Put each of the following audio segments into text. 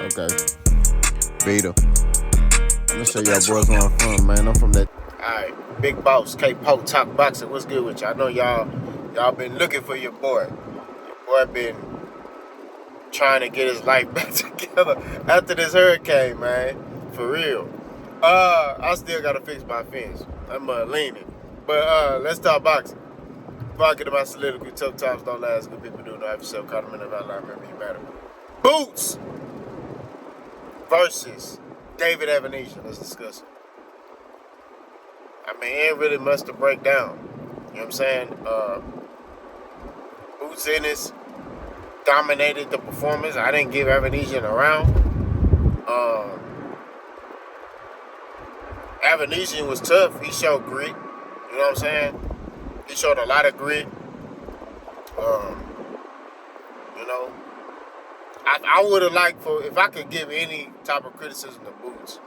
Okay. Beta. I'm gonna show y'all boys where I'm from, man. I'm from that. Alright, Big Boss, K-Poke, Talk Boxing. What's good with you? I know y'all been looking for your boy. Your boy been trying to get his life back together after this hurricane, man. For real. I still gotta fix my fence. I'm leaning. But let's talk boxing. Before I get about soliloquy, tough times don't last. Good people do. Don't have yourself caught them in the right line. Remember, you matter. Boots versus David Avanesyan. Let's discuss it. I mean, it ain't really much to break down. You know what I'm saying? Boots Ennis dominated the performance. I didn't give Avanesyan a round. Avanesyan was tough. He showed grit. You know what I'm saying? He showed a lot of grit. You know, I would have liked for, if I could give any type of criticism to Boots,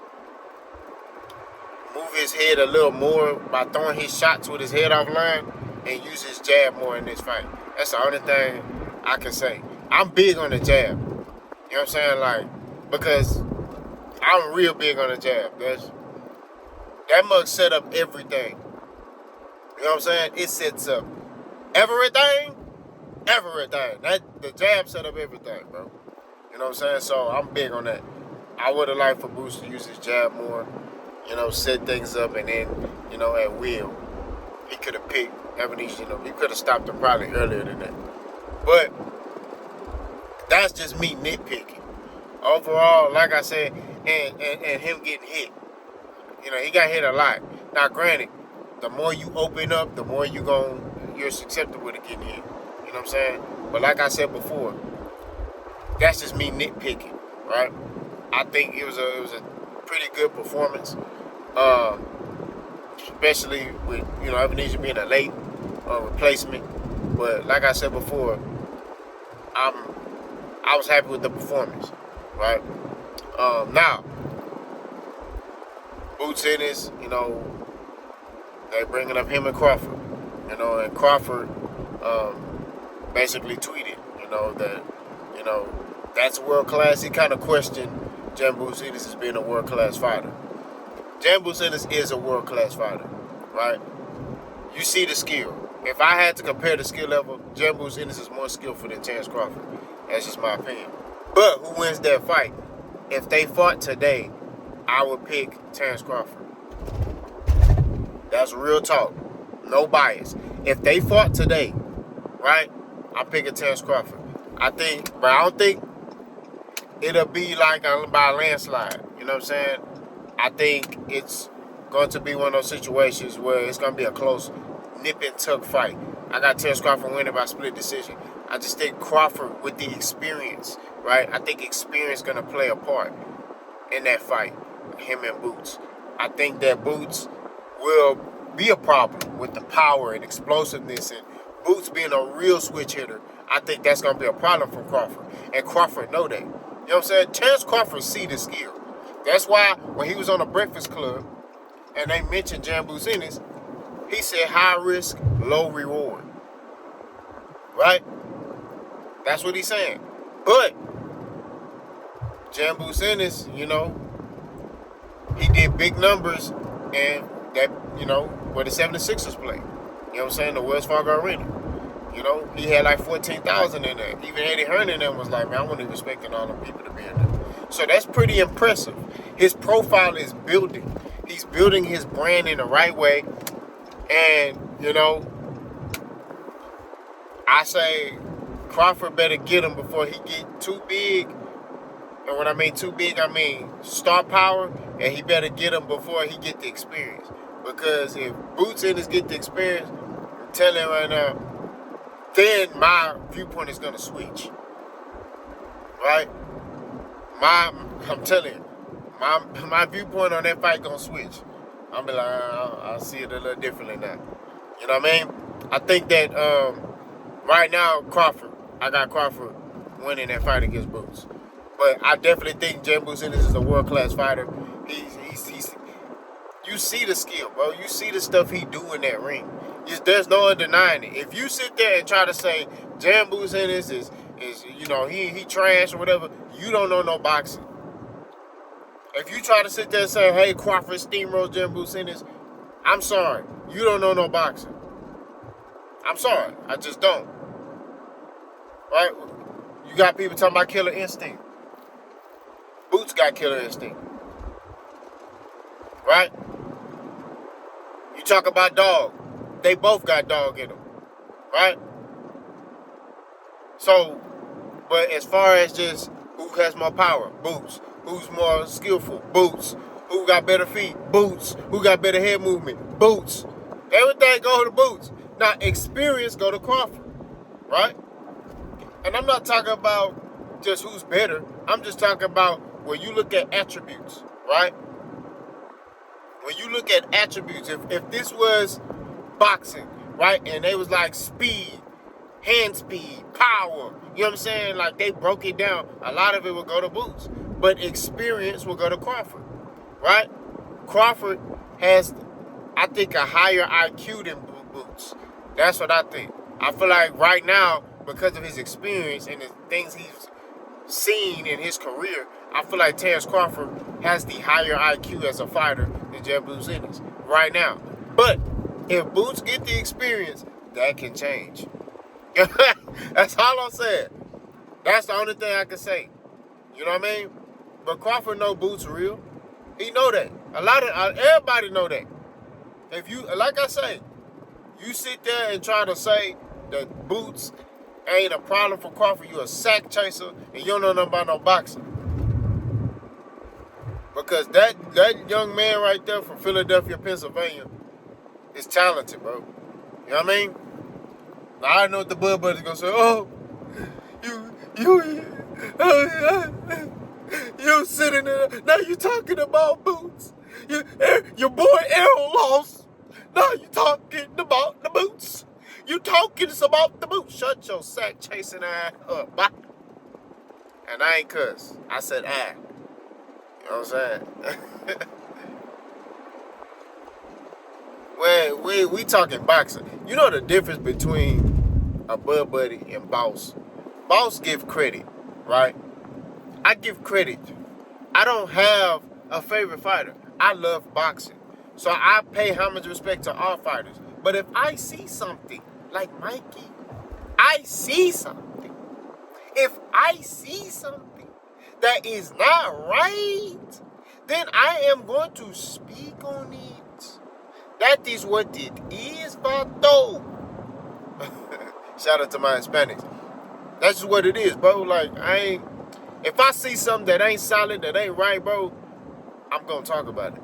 move his head a little more by throwing his shots with his head off line and use his jab more in this fight. That's the only thing I can say. I'm big on the jab. You know what I'm saying? Like, because I'm real big on the jab. That mug set up everything. You know what I'm saying? It sets up everything. The jab set up everything, bro. You know what I'm saying? So I'm big on that. I would have liked for Boots to use his jab more, you know, set things up, and then, you know, at will, he could have picked Avanesyan. You know, he could have stopped him probably earlier than that. But that's just me nitpicking. Overall, like I said, and him getting hit. You know, he got hit a lot. Now, granted, the more you open up, the more you're susceptible to getting hit. You know what I'm saying? But like I said before, that's just me nitpicking, right? I think it was a pretty good performance, especially with, you know, Avanesyan being a late replacement. But like I said before, I was happy with the performance, right? Now, Boots Ennis, you know, they bringing up him and Crawford, you know, and Crawford basically tweeted, you know, that, you know, that's world class. He kind of questioned Boots Ennis as being a world class fighter. Boots Ennis is a world class fighter, right? You see the skill. If I had to compare the skill level, Boots Ennis is more skillful than Terrence Crawford. That's just my opinion. But who wins that fight? If they fought today, I would pick Terrence Crawford. That's real talk. No bias. If they fought today, right, I'm picking Terrence Crawford. I don't think it'll be like by a landslide. You know what I'm saying? I think it's going to be one of those situations where it's going to be a close nip and tuck fight. I got Terrence Crawford winning by split decision. I just think Crawford with the experience, right? I think experience going to play a part in that fight, him and Boots. I think that Boots will be a problem with the power and explosiveness, and Boots being a real switch hitter. I think that's going to be a problem for Crawford, and Crawford know that. You know what I'm saying? Terrence Crawford see the skill. That's why when he was on the Breakfast Club and they mentioned Boots Ennis, he said high risk, low reward. Right? That's what he's saying. But Boots Ennis, you know, he did big numbers, and that, you know, where the 76ers play. You know what I'm saying? The Wells Fargo Arena. You know, he had like 14,000 in there. Even Eddie Hearn in there was like, man, I wasn't even expecting all them people to be in there. So that's pretty impressive. His profile is building. He's building his brand in the right way. And, you know, I say Crawford better get him before he get too big. And when I mean too big, I mean star power. And he better get him before he get the experience. Because if Boots Ennis get the experience, I'm telling you right now, then my viewpoint is going to switch. Right? I'm telling you, my viewpoint on that fight going to switch. I'm be like, I'll see it a little differently now. You know what I mean? I think that right now, I got Crawford winning that fight against Boots. But I definitely think Boots Ennis is a world-class fighter. He's you see the skill, bro. You see the stuff he do in that ring. There's no denying it. If you sit there and try to say Boots Ennis is you know, he trash or whatever, you don't know no boxing. If you try to sit there and say, hey, Crawford steamrolled Jaron Ennis, I'm sorry. You don't know no boxing. I'm sorry. I just don't. Right? You got people talking about killer instinct. Boots got killer instinct. Right? You talk about dog. They both got dog in them. Right? So, but as far as just who has more power, Boots. Who's more skillful, Boots. Who got better feet, Boots. Who got better head movement, Boots. Everything go to Boots. Now, experience go to Crawford, right? And I'm not talking about just who's better. I'm just talking about when you look at attributes, right? When you look at attributes, if this was boxing, right, and they was like speed, hand speed, power, you know what I'm saying? Like they broke it down. A lot of it would go to Boots, but experience will go to Crawford, right? Crawford has, I think, a higher IQ than Boots. That's what I think. I feel like right now, because of his experience and the things he's seen in his career, I feel like Terrence Crawford has the higher IQ as a fighter than Jaron Ennis right now. But if Boots get the experience, that can change. That's all I'm saying. That's the only thing I can say. You know what I mean? But Crawford know Boots real. He know that. Everybody know that. If you, like I say, you sit there and try to say that Boots ain't a problem for Crawford, you a sack chaser, and you don't know nothing about no boxing. Because that young man right there from Philadelphia, Pennsylvania, is talented, bro. You know what I mean? Now I know what the Bud Buddy's gonna say. Oh, you sitting there. Now you talking about Boots. Your boy Errol lost. Now you talking about the Boots. You talking about the Boots. Shut your sack chasing ass up. Bye. And I ain't cuss. I said ah. You know what I'm saying? Well, we talking boxing. You know the difference between a Bud Buddy and Boss. Boss give credit, right? I give credit. I don't have a favorite fighter. I love boxing. So I pay homage and respect to all fighters. But if I see something like Mikey, I see something. If I see something that is not right, then I am going to speak on it. That is what it is, Vato. Shout out to my Hispanics. That's just what it is, bro. Like, if I see something that ain't solid, that ain't right, bro, I'm gonna talk about it.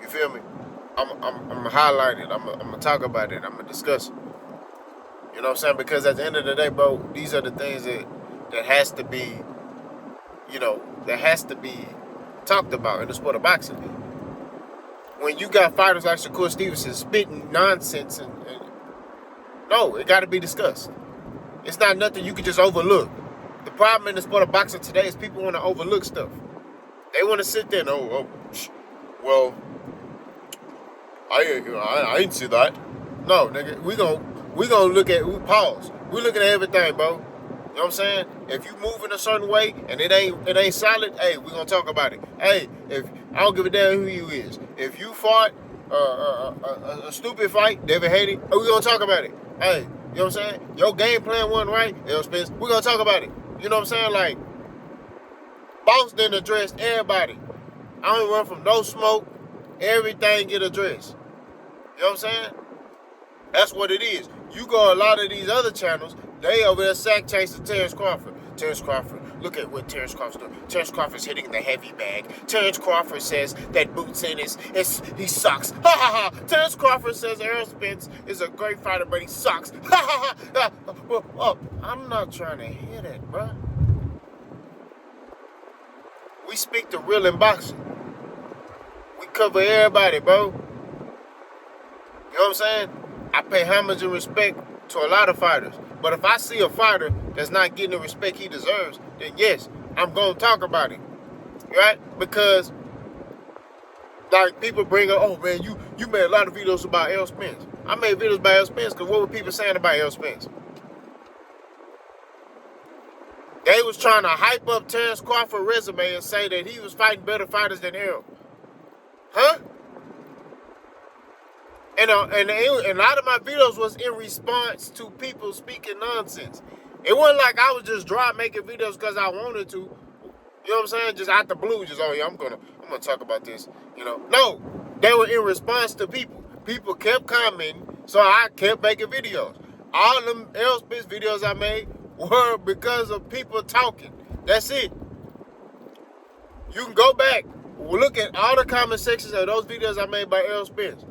You feel me? I'm gonna highlight it. I'm gonna talk about it. I'm gonna discuss it. You know what I'm saying? Because at the end of the day, bro, these are the things that has to be, that has to be talked about in the sport of boxing. When you got fighters like Shakur Stevenson spitting nonsense, and no, it got to be discussed. It's not nothing you can just overlook. The problem in the sport of boxing today is people want to overlook stuff. They want to sit there and well, I ain't see that. No, nigga, we gonna look at, we pause. We looking at everything, bro. You know what I'm saying? If you move in a certain way and it ain't solid, hey, we gonna talk about it. Hey, if I don't give a damn who you is. If you fought a stupid fight, David Haiti, we gonna talk about it. Hey, you know what I'm saying? Your game plan wasn't right, Spence, we gonna talk about it. You know what I'm saying? Like, Boss didn't address everybody. I don't run from no smoke. Everything get addressed. You know what I'm saying? That's what it is. You go a lot of these other channels, they over there sack chasing Terrence Crawford. Terrence Crawford, look at what Terrence Crawford's doing. Terrence Crawford's hitting the heavy bag. Terrence Crawford says that Boots Ennis he sucks. Ha ha ha. Terrence Crawford says Errol Spence is a great fighter, but he sucks. Ha ha ha. I'm not trying to hear that, bro. We speak the real in boxing. We cover everybody, bro. You know what I'm saying? I pay homage and respect to a lot of fighters. But if I see a fighter that's not getting the respect he deserves, then yes, I'm going to talk about it. Right? Because, like, people bring up, oh, man, you made a lot of videos about Errol Spence. I made videos about Errol Spence because what were people saying about Errol Spence? They was trying to hype up Terrence Crawford's resume and say that he was fighting better fighters than Errol. Huh? And a lot of my videos was in response to people speaking nonsense. It wasn't like I was just dry making videos because I wanted to. You know what I'm saying? Just out the blue, just, oh yeah, I'm gonna talk about this. You know. No. They were in response to people. People kept commenting, so I kept making videos. All them Aerospace videos I made were because of people talking. That's it. You can go back, look at all the comment sections of those videos I made by Aerospace.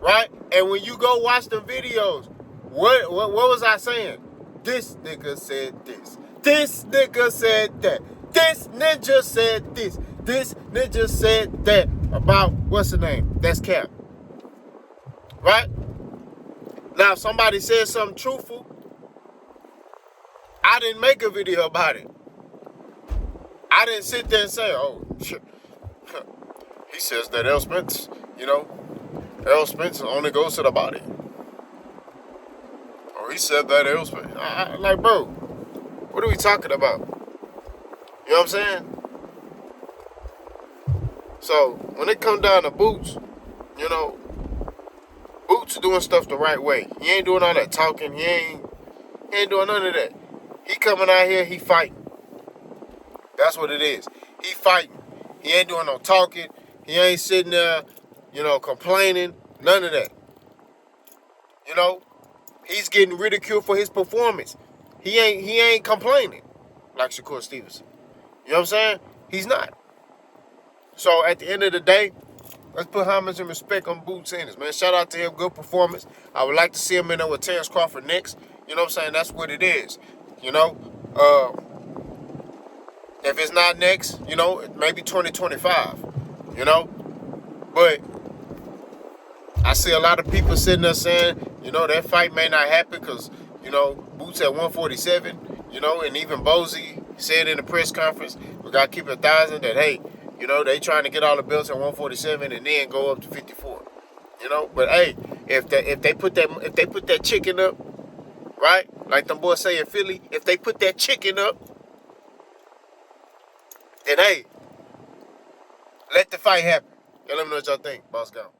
Right? And when you go watch the videos, what was I saying? This nigga said this. This nigga said that. This ninja said this. This ninja said that about, what's the name? That's Cap. Right? Now, if somebody says something truthful, I didn't make a video about it. I didn't sit there and say, oh, shit. He says that Errol Spence, Errol Spence only goes to the body. Or he said that Errol Spence. Like, bro, what are we talking about? You know what I'm saying? So, when it comes down to Boots, Boots doing stuff the right way. He ain't doing all that talking. He ain't doing none of that. He coming out here, he fighting. That's what it is. He fighting. He ain't doing no talking. He ain't sitting there, complaining. None of that. He's getting ridiculed for his performance. He ain't complaining like Shakur Stevenson. You know what I'm saying? He's not. So at the end of the day, let's put homage and respect on Boots Ennis, man. Shout out to him, good performance. I would like to see him in there with Terrence Crawford next. You know what I'm saying? That's what it is. If it's not next, maybe 2025. But I see a lot of people sitting there saying, that fight may not happen because, Boots at 147, and even Bozy said in the press conference, we got to keep it 1,000 that, hey, they trying to get all the belts at 147 and then go up to 54. But hey, if they put that chicken up, right? Like them boys say in Philly, if they put that chicken up, then hey, let the fight happen. Y'all let me know what y'all think. Boss gone.